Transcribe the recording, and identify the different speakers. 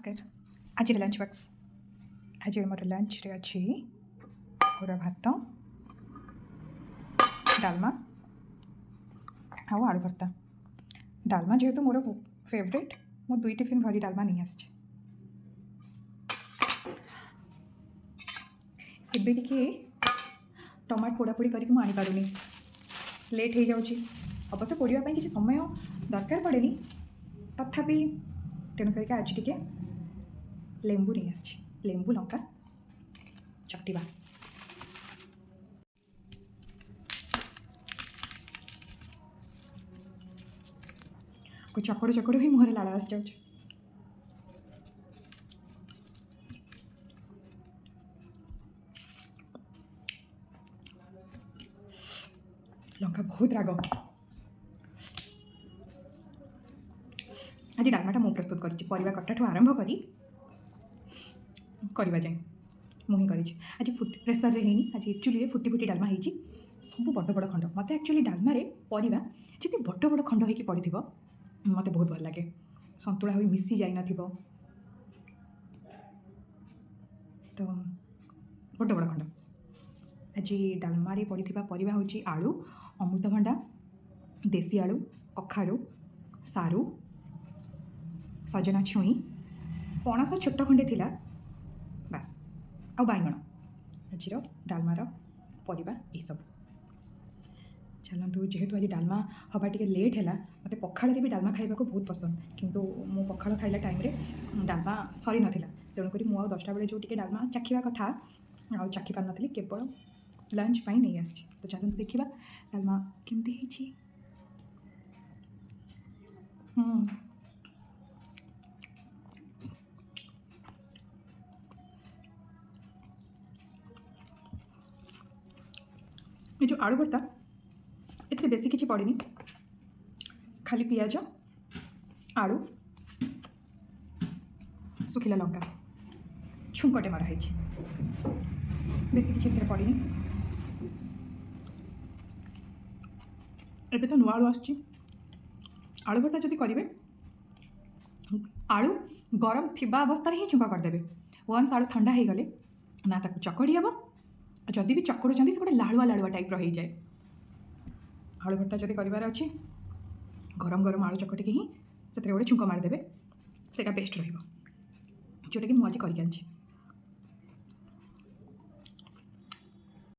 Speaker 1: नमस्कार। आज lunch box आज मोर लंच रे अच्छी पूरा भात डालमा आउ आलू भर्ता। डालमा जेहेतु मोर फेवरेट मो 2 टिफिन भरी डालमा नहीं आसचे। एबे टिके टमाटो पोड़ापोड़ी करके मुझे आनीपारूनी लेट हो जाऊँगी। अवश्य पोड़ापी किसी समय दरकार पड़े तथापि तेणुक आज टिके लेंबू नहीं आसी लेंबू लंका चकटिबा। चकड़ू चकड़ू ही मुहर लाल आसी जाऊँ। लंका बहुत राग। आज डालमाटा मु प्रस्तुत करी परिवा कटाठू आरंभ करी करवा जाए मुही करी। आज प्रेसर रे हैनी आज चुली फुटी फुटी डालमा होती सब बड़ बड़ खंड मत एक्चुअली डालमा परिवा जी बड़ बड़ खंड होगी पड़ी थी मत बहुत भल लगे। संतुला हो मिसी जाई न तो बड़ बड़ खंड। आज डालमा पड़ी परिवा हूँ आलू अमृतभंडा देसी आलू कखारू सारू सजना छुई पणस छोट खंडे थिला बास आ बैगण। आज डालमार परिवा यही सब। चलतु जेहेतु आज डालमा हवा टे लेट है मत पखाड़ भी डालमा खाइबा को बहुत पसंद किंतु मो पखाड़ खाइला टाइम रे डालमा सरी नाथिला तेणुक मु 10टा बेले जो टिके डालमा चाखिबा कथा आ चाखी पार नथली केवल लंच पाई नहीं आसी। तो चलतु देखिबा डालमा केमती हिची। ये जो आलू भर्ता एथे बेसी किसी पड़नी खाली पियाज आलू सुखिला लंका छुंकटे मराही बेसी किसी पड़नी। एबे तो नुआ आलू आसची आलू भर्ता जदि करेंगे आलू गरम थिबा अवस्था ही छुंका करदे। वन्स आलू ठंडा हो गले ना ताकू चकड़ी हम जदि भी चकड़ुंट से गोटे लाड़ुआ लाड़ुआ टाइप रही जाए। आलू भर्ता जदि करार अच्छी गरम गरम आलू चकटिकी ही से गोटे छुंक मारिदेवे से बेस्ट रोटा कि मुझे आज कर।